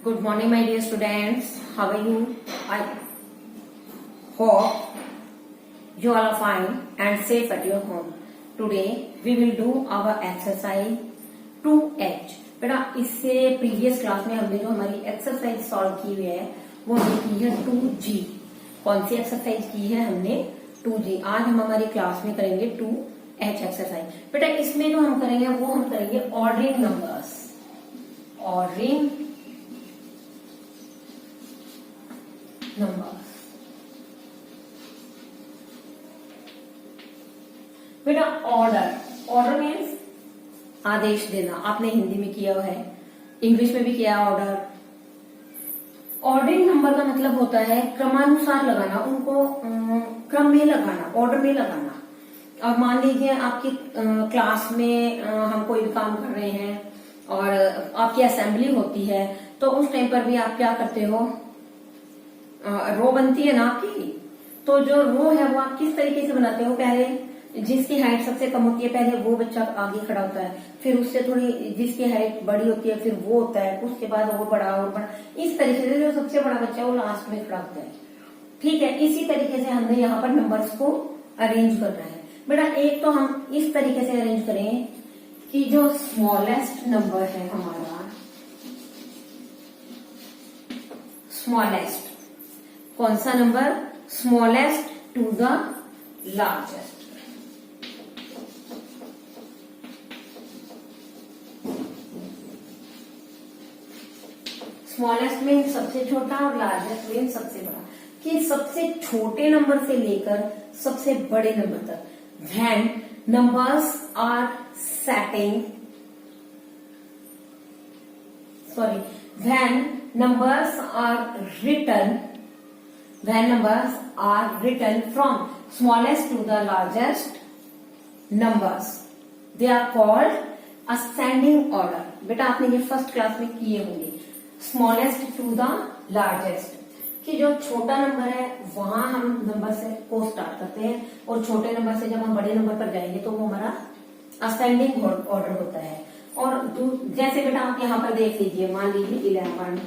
Good morning, my dear students. How are you? I hope you all are fine and safe at your home. Today we will do our exercise 2H. बेटा इससे previous class में हमने जो हमारी exercise solve की हुई है वो हमने की है 2G. कौन सी एक्सरसाइज की है हमने? 2G. आज हम हमारी क्लास में करेंगे 2H एक्सरसाइज. बेटा इसमें जो हम करेंगे वो हम करेंगे ऑर्डरिंग नंबर्स. Ordering numbers. बेटा ऑर्डर मीन्स आदेश देना. आपने हिंदी में किया है, इंग्लिश में भी किया ऑर्डर. ऑर्डरिंग नंबर का मतलब होता है क्रमानुसार लगाना, उनको क्रम में लगाना, ऑर्डर में लगाना. अब मान लीजिए आपकी क्लास में हम कोई भी काम कर रहे हैं और आपकी असेंबली होती है, तो उस टाइम पर भी आप क्या करते हो, रो बनती है ना आपकी. तो जो रो है वो आप किस तरीके से बनाते हो? पहले जिसकी हाइट सबसे कम होती है पहले वो बच्चा आगे खड़ा होता है, फिर उससे थोड़ी जिसकी हाइट बड़ी होती है फिर वो होता है, उसके बाद और बड़ा और बड़ा. इस तरीके से जो सबसे बड़ा बच्चा है वो लास्ट में खड़ा होता है. ठीक है, इसी तरीके से हमने यहाँ पर नंबर्स को अरेंज करना है. बेटा एक तो हम इस तरीके से अरेंज करें कि जो स्मॉलेस्ट नंबर है हमारा, स्मॉलेस्ट कौन सा number? Smallest to the largest. Smallest mean सबसे छोटा और लार्जेस्ट मीन सबसे बड़ा. कि सबसे छोटे नंबर से लेकर सबसे बड़े नंबर तक. When numbers are setting, when numbers are written from smallest to the largest numbers, they are called ascending order. बेटा आपने ये फर्स्ट क्लास में किए होंगे. स्मॉलेस्ट टू द लार्जेस्ट, कि जो छोटा नंबर है वहां हम नंबर से को स्टार्ट करते हैं और छोटे नंबर से जब हम बड़े नंबर पर जाएंगे तो वो हमारा असेंडिंग ऑर्डर होता है. और जैसे बेटा आप यहाँ पर देख लीजिए, मान लीजिए 11,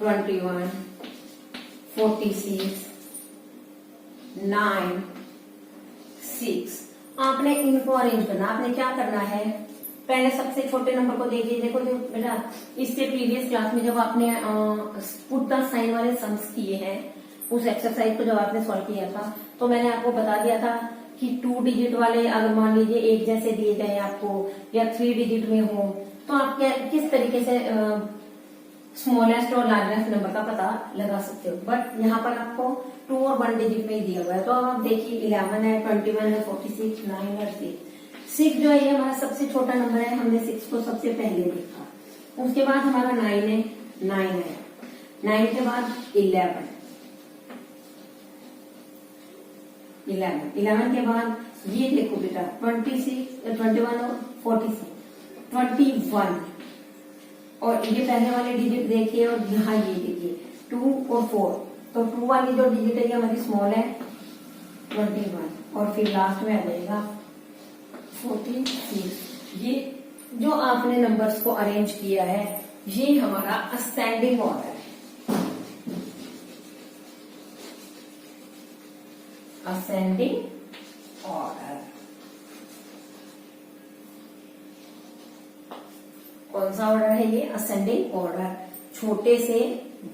21, 46, 9, 6. आपने इनको अरेंज करना. आपने क्या करना है, पहले सबसे छोटे नंबर को देखिए. देखो जो बेटा इससे प्रीवियस क्लास में जब आपने पुट द साइन वाले सम्स किए हैं, उस एक्सरसाइज को जब आपने सॉल्व किया था तो मैंने आपको बता दिया था कि 2 डिजिट वाले अगर मान लीजिए एक जैसे दिए जाए आपको या 3 डिजिट में हो तो आप किस तरीके से स्मॉलेस्ट और लार्जेस्ट नंबर का पता लगा सकते हो. बट यहाँ पर आपको 2 और 1 डिजिट में ही दिया हुआ है. तो अब आप देखिए 11 है, 21 है, 46, 9 और 6 जो है ये हमारा सबसे छोटा नंबर है. हमने 6 को सबसे पहले देखा. उसके बाद हमारा 9 है, 9 है. 9 के बाद 11 के बाद ये देखो बेटा 26, 21 और 46, 21. और ये पहले वाले डिजिट देखिए और यहाँ ये देखिए 2 और 4. तो 2 वाली जो डिजिट है ये हमारी स्मॉल है 21 और फिर लास्ट में आ जाएगा 46. ये जो आपने नंबर्स को अरेंज किया है ये हमारा असेंडिंग ऑर्डर है. असेंडिंग ऑर्डर कौन सा ऑर्डर है ये? Ascending order. छोटे से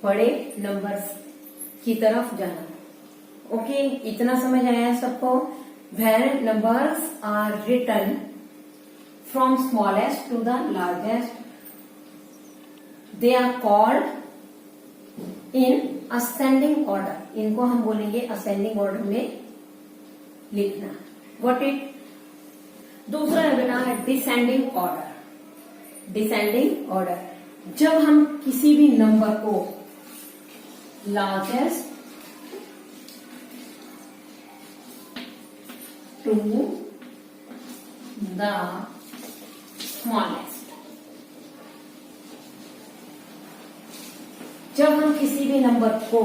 बड़े नंबर्स की तरफ जाना. ओके, इतना समझ आया सबको? When numbers are written from smallest to the largest, they are called in ascending order. इनको हम बोलेंगे ascending order में लिखना. Got it? दूसरा है बेटा descending order. Descending order जब हम किसी भी नंबर को largest to the smallest, जब हम किसी भी नंबर को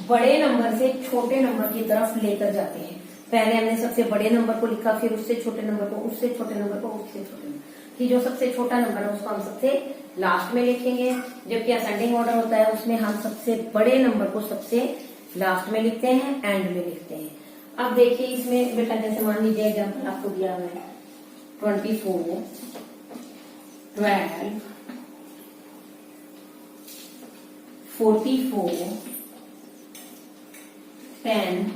बड़े नंबर से छोटे नंबर की तरफ लेकर जाते हैं, पहले हमने सबसे बड़े नंबर को लिखा, फिर उससे छोटे नंबर को, उससे छोटे नंबर को, उससे छोटे नंबर. कि जो सबसे छोटा नंबर है उसको हम सबसे लास्ट में लिखेंगे, जबकि असेंडिंग ऑर्डर होता है उसमें हम सबसे बड़े नंबर को सबसे लास्ट में लिखते हैं, एंड में लिखते हैं। अब देखिए इसमें बेटा जैसे मान लीजिए एग्जाम्पल आपको दिया हुआ है 24, 12, 44, 10,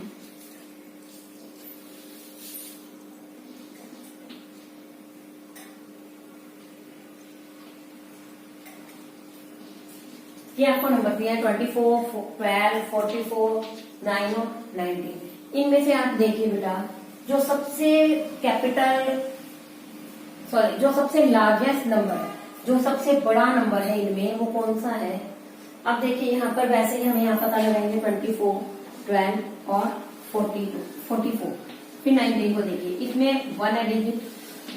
ये आपको नंबर दिया है 24, 12, 44, 9 और 19। इनमें से आप देखिए बेटा जो सबसे जो सबसे लार्जेस्ट नंबर है, जो सबसे बड़ा नंबर है इनमें वो कौन सा है। अब देखिए यहाँ पर वैसे ही हमें यहाँ पता लगाएंगे 24, 12 और 44। फिर 19 को देखिए, इसमें 1 है डिजिट,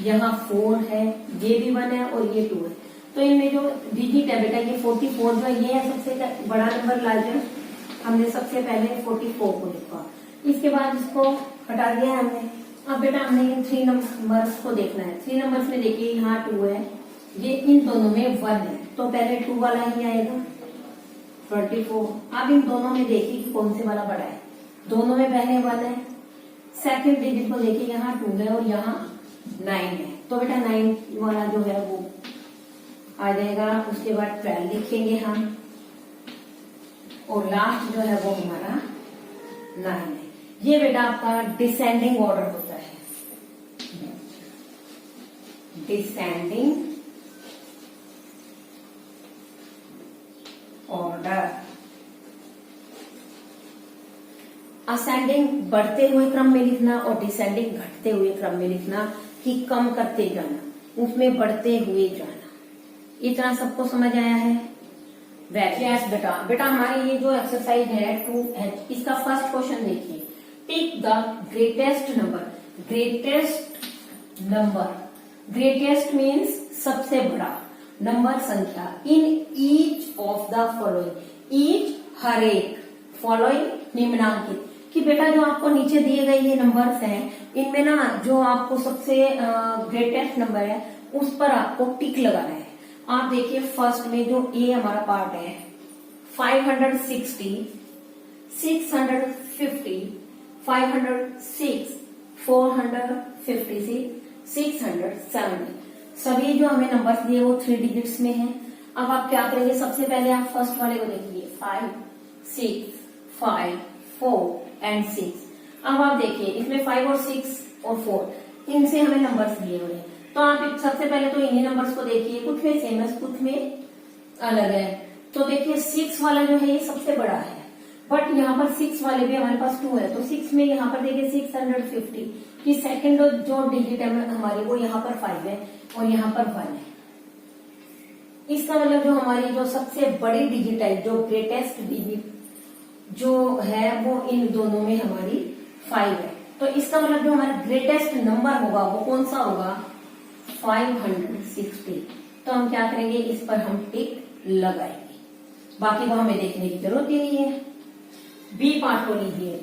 यहाँ 4 है, ये भी 1 है और ये 2 है। तो इनमें जो डिजिट है बेटा ये 44 जो ये है सबसे बड़ा नंबर लार्जेस्ट, हमने सबसे पहले 44 को लिखा, इसके बाद इसको हटा दिया हमने। अब बेटा हमने इन 3 नंबर्स को देखना है। 3 नंबर्स में देखिए यहाँ 2 है, ये इन दोनों में 1 है, तो पहले 2 वाला ही आएगा 24। अब इन दोनों में देखिए कि कौन से वाला बड़ा है, दोनों में पहले 1 है, सेकंड डिजिट को देखिए यहाँ 2 है और यहाँ 9 है, तो बेटा 9 वाला जो है वो आ जाएगा। उसके बाद 12 लिखेंगे हम और लास्ट जो है वो हमारा 9 है। ये बेटा आपका डिसेंडिंग ऑर्डर होता है, डिसेंडिंग ऑर्डर। असेंडिंग बढ़ते हुए क्रम में लिखना और डिसेंडिंग घटते हुए क्रम में लिखना, कि कम करते जाना, उसमें बढ़ते हुए जाना। इतना सबको समझ आया है। यस बेटा हमारी ये जो एक्सरसाइज है 2H, इसका फर्स्ट क्वेश्चन देखिए, tick the greatest number. Greatest means सबसे बड़ा नंबर, संख्या, in each of the following, each हर एक, फॉलोइंग निम्नांकित, कि बेटा जो आपको नीचे दिए गए ये नंबर्स हैं इनमें ना जो आपको सबसे ग्रेटेस्ट नंबर है उस पर आपको टिक लगाना है। आप देखिए फर्स्ट में जो ए हमारा पार्ट है 560, 650, 506, 456, 670, सभी जो हमें नंबर्स दिए वो 3 डिजिट्स में हैं। अब आप क्या करेंगे, सबसे पहले आप फर्स्ट वाले को देखिए 5, 6, 5, 4 एंड 6। अब आप देखिए इसमें 5 और 6 और 4 इनसे हमें नंबर्स दिए हुए हैं, तो आप सबसे पहले तो इन्हीं नंबर्स को देखिए, कुछ में सेम है कुछ में अलग है। तो देखिए 6 वाला जो है ये सबसे बड़ा है, बट यहाँ पर 6 वाले भी हमारे पास 2 है, तो 6 में यहाँ पर देखिए 650 की सेकंड जो डिजिट है हमारी वो यहाँ पर 5 है और यहाँ पर 1 है। इसका मतलब जो हमारी जो सबसे बड़ी डिजिट है, जो ग्रेटेस्ट डिजिट जो है वो इन दोनों में हमारी 5 है। तो इसका मतलब जो हमारा ग्रेटेस्ट नंबर होगा वो कौन सा होगा, 560। तो हम क्या करेंगे, इस पर हम टिक लगाएंगे, बाकी को हमें देखने की जरूरत ही नहीं है। बी पार्ट को लीजिए,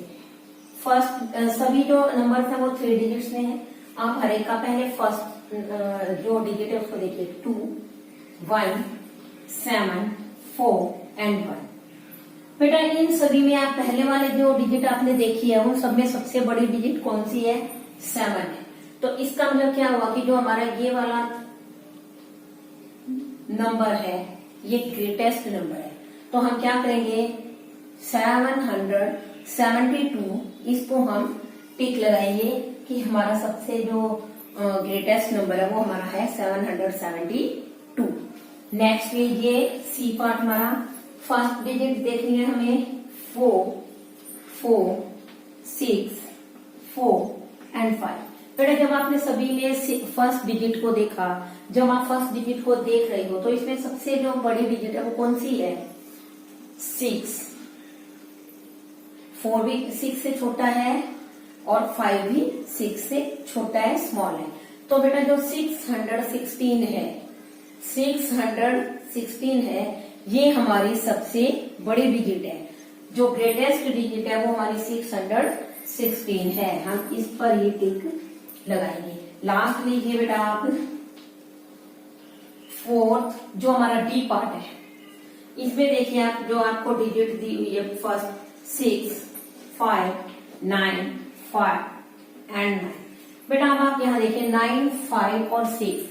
फर्स्ट सभी जो नंबर है वो 3 डिजिट्स में है। आप हर एक का पहले फर्स्ट जो डिजिट है उसको देखिए 2, 1, 7, 4 एंड 1। बेटा इन सभी में आप पहले वाले जो डिजिट आपने देखी है उन सब में सबसे बड़ी डिजिट कौन सी है, 7 है। तो इसका मतलब क्या हुआ कि जो हमारा ये वाला नंबर है ये ग्रेटेस्ट नंबर है। तो हम क्या करेंगे, 772 इसको हम टिक लगाएंगे कि हमारा सबसे जो ग्रेटेस्ट नंबर है वो हमारा है 772। नेक्स्ट लीजिए सी पार्ट हमारा, फर्स्ट डिजिट देखनी है हमें 4, 4, 6, 4 एंड 5। बेटा जब आपने सभी में फर्स्ट डिजिट को देखा, जब आप फर्स्ट डिजिट को देख रहे हो तो इसमें सबसे जो बड़ी डिजिट है वो कौन सी है, 6। 4 भी 6 से छोटा है और 5 भी 6 से छोटा है, स्मॉल है। तो बेटा जो 616 है ये हमारी सबसे बड़ी डिजिट है, जो ग्रेटेस्ट डिजिट है वो हमारी 616 है। हम इस पर ही टिक लगाएंगे। लास्ट लीजिए बेटा आप फोर्थ जो हमारा डी पार्ट है, इसमें देखिए आप जो आपको डिजिट दी हुई है फर्स्ट 6, 5, 9, 5 एंड 9। बेटा अब आप यहाँ देखिए 9, 5 और 6,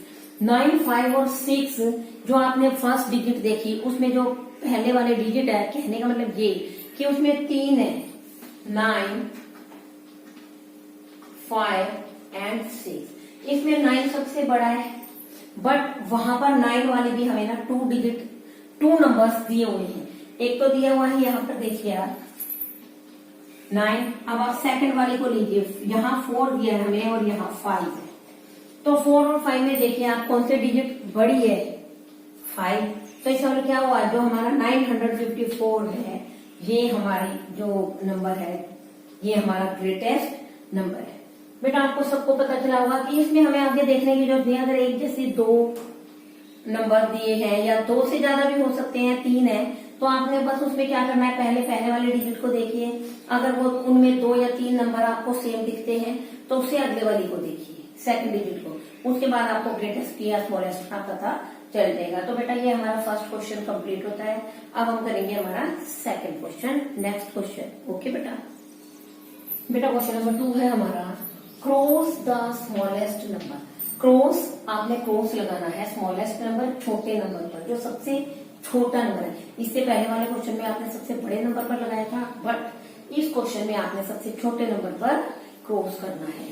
9, 5 और 6 जो आपने फर्स्ट डिजिट देखी उसमें जो पहले वाले डिजिट है, कहने का मतलब ये कि उसमें 3 है, 9, 5 एंड 6। इसमें 9 सबसे बड़ा है, बट वहां पर 9 वाले भी हमें ना 2 डिजिट 2 नंबर्स दिए हुए हैं। एक तो दिया हुआ है यहाँ पर देखिए आप 9। अब आप सेकंड वाले को लीजिए, यहाँ 4 दिया है हमें और यहाँ 5 है। तो 4 और 5 में देखिए आप कौन से डिजिट बड़ी है, 5। तो इसका मतलब क्या हुआ, जो हमारा 954 है ये हमारी जो नंबर है ये हमारा ग्रेटेस्ट नंबर है। बेटा आपको सबको पता चला होगा कि इसमें हमें आगे देखने की जरूरत नहीं है। अगर एक जैसे 2 नंबर दिए हैं या 2 से ज्यादा भी हो सकते हैं, 3 है, तो आपने बस उसमें क्या करना है, पहले वाले डिजिट को देखिए, अगर वो उनमें 2 या 3 नंबर आपको सेम दिखते हैं तो उससे अगले वाली को देखिए, सेकंड डिजिट को, उसके बाद आपको ग्रेटेस्ट या स्मॉलेस्ट का पता चल जाएगा। तो बेटा ये हमारा फर्स्ट क्वेश्चन कंप्लीट होता है। अब हम करेंगे हमारा second question, next question. Okay बेटा क्वेश्चन नंबर 2 है हमारा, cross the smallest number. Cross, आपने क्रॉस लगाना है स्मॉलेस्ट नंबर, छोटे नंबर पर, जो सबसे छोटा नंबर है। इससे पहले वाले क्वेश्चन में आपने सबसे बड़े नंबर पर लगाया था, बट इस क्वेश्चन में आपने सबसे छोटे नंबर पर क्रॉस करना है।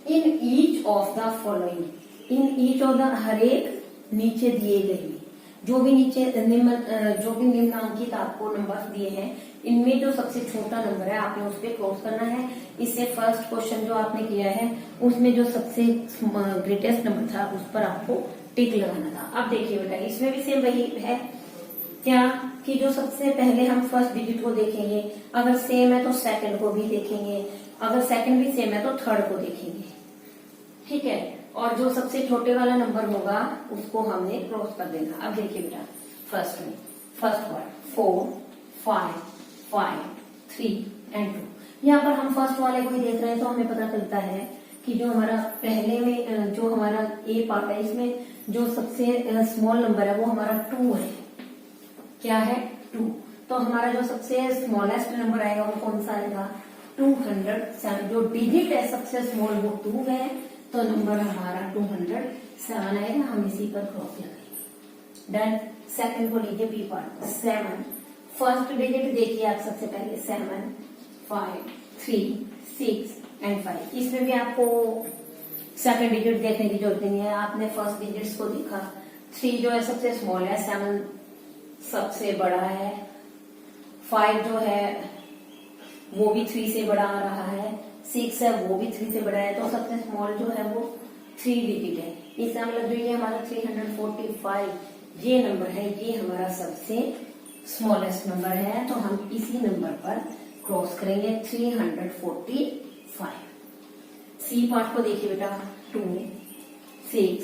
In each of the following, in each of the, हर एक नीचे दिए गए जो भी निम्नांकित आपको नंबर दिए हैं, इनमें जो सबसे छोटा नंबर है आपने उस पर क्रॉस करना है। इससे फर्स्ट क्वेश्चन जो आपने किया है उसमें जो सबसे ग्रेटेस्ट नंबर था उस पर आपको टिक लगाना था। अब देखिए बेटा इसमें भी सेम वही है क्या, कि जो सबसे पहले हम फर्स्ट डिजिट को देखेंगे, अगर सेम है तो सेकंड को भी देखेंगे, अगर सेकंड भी सेम है तो थर्ड को देखेंगे, ठीक है। और जो सबसे छोटे वाला नंबर होगा उसको हमने क्रॉस कर देना। अब देखिए बेटा फर्स्ट वर्ड 4, 5, 5, 3 एंड 2। यहाँ पर हम फर्स्ट वाले को ही देख रहे हैं तो हमें पता चलता है कि जो हमारा पहले में जो हमारा ए पार्ट है इसमें जो सबसे स्मॉल नंबर है वो हमारा 2 है। क्या है, 2। तो हमारा जो सबसे स्मॉलेस्ट नंबर आएगा वो कौन सा आएगा, 207। जो डिजिट है सबसे स्मॉल वो 2 है, तो नंबर हमारा 207 आएगा। हम इसी पर क्रॉस लगाएंगे। डन। सेकंड को लीजिए बी पार्ट, 7। फर्स्ट डिजिट देखिए आप सबसे पहले 7, 5, 3, 6 एंड 5। इसमें भी आपको सेकंड डिजिट देखने की जरूरत नहीं है, आपने फर्स्ट डिजिट्स को देखा। 3 जो है सबसे स्मॉल है, 7 सबसे बड़ा है, 5 जो है वो भी 3 से बड़ा आ रहा है, 6 है वो भी 3 से बड़ा है, तो सबसे स्मॉल जो है वो 3 डिजिट है। इसका मतलब जो ये हमारा 345 ये नंबर है, ये हमारा सबसे स्मॉलेस्ट नंबर है। तो हम इसी नंबर पर क्रॉस करेंगे 345। सी पार्ट को देखिए बेटा, 2, 6,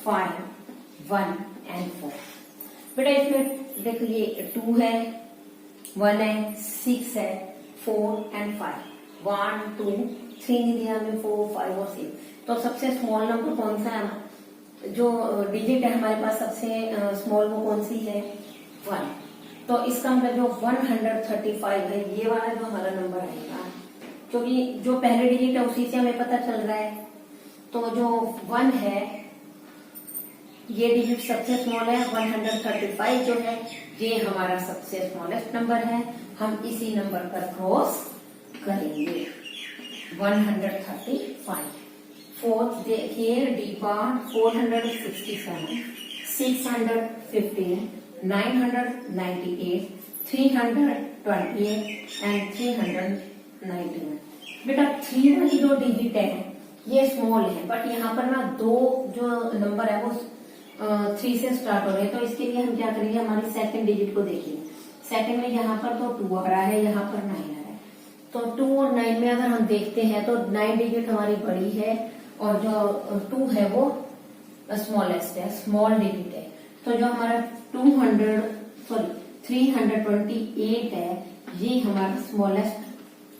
5, 1 एंड 4। बेटा इसमें देखो ये 2 है, 1 है, 6 है, 4 एंड 5, 1, 2, 3 नहीं दिया हमें, 4, 5 और 6। तो सबसे स्मॉल नंबर कौन सा है, जो डिजिट है हमारे पास सबसे स्मॉल वो कौन सी है, 1। तो इसका मतलब जो 135 है ये वाला जो हमारा नंबर आएगा, क्योंकि जो पहले डिजिट है उसी से हमें पता चल रहा है। तो जो 1 है ये डिजिट सबसे स्मॉल है, 135 जो है ये हमारा सबसे स्मॉलेस्ट नंबर है। हम इसी नंबर पर क्रॉस करेंगे 135। फोर्थ देखिए डी पार्ट, 467, 615, 998, 328 एंड 391। बेटा 3 वाली जो डिजिट है ये स्मॉल है, बट यहाँ पर ना 2 जो नंबर है वो 3 से स्टार्ट हो रहे हैं। तो इसके लिए हम क्या करेंगे, हमारी सेकंड डिजिट को देखिए। सेकंड में यहाँ पर तो 2 आ रहा है, यहाँ पर 9 आ रहा है। तो 2 और 9 में अगर हम देखते हैं तो 9 डिजिट हमारी बड़ी है और जो 2 है वो स्मॉलेस्ट है, स्मॉल डिजिट है। तो जो हमारा 328 है ये हमारा स्मॉलेस्ट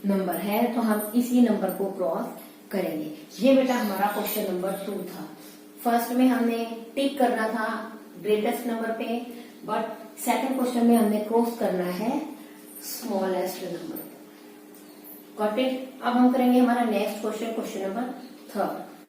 नंबर है। तो हम इसी नंबर को क्रॉस करेंगे। ये बेटा हमारा क्वेश्चन नंबर 2 था। फर्स्ट में हमने टिक करना था ग्रेटेस्ट नंबर पे, बट सेकंड क्वेश्चन में हमें क्रॉस करना है स्मॉलेस्ट नंबर। Got it. अब हम करेंगे हमारा नेक्स्ट क्वेश्चन, क्वेश्चन नंबर 3।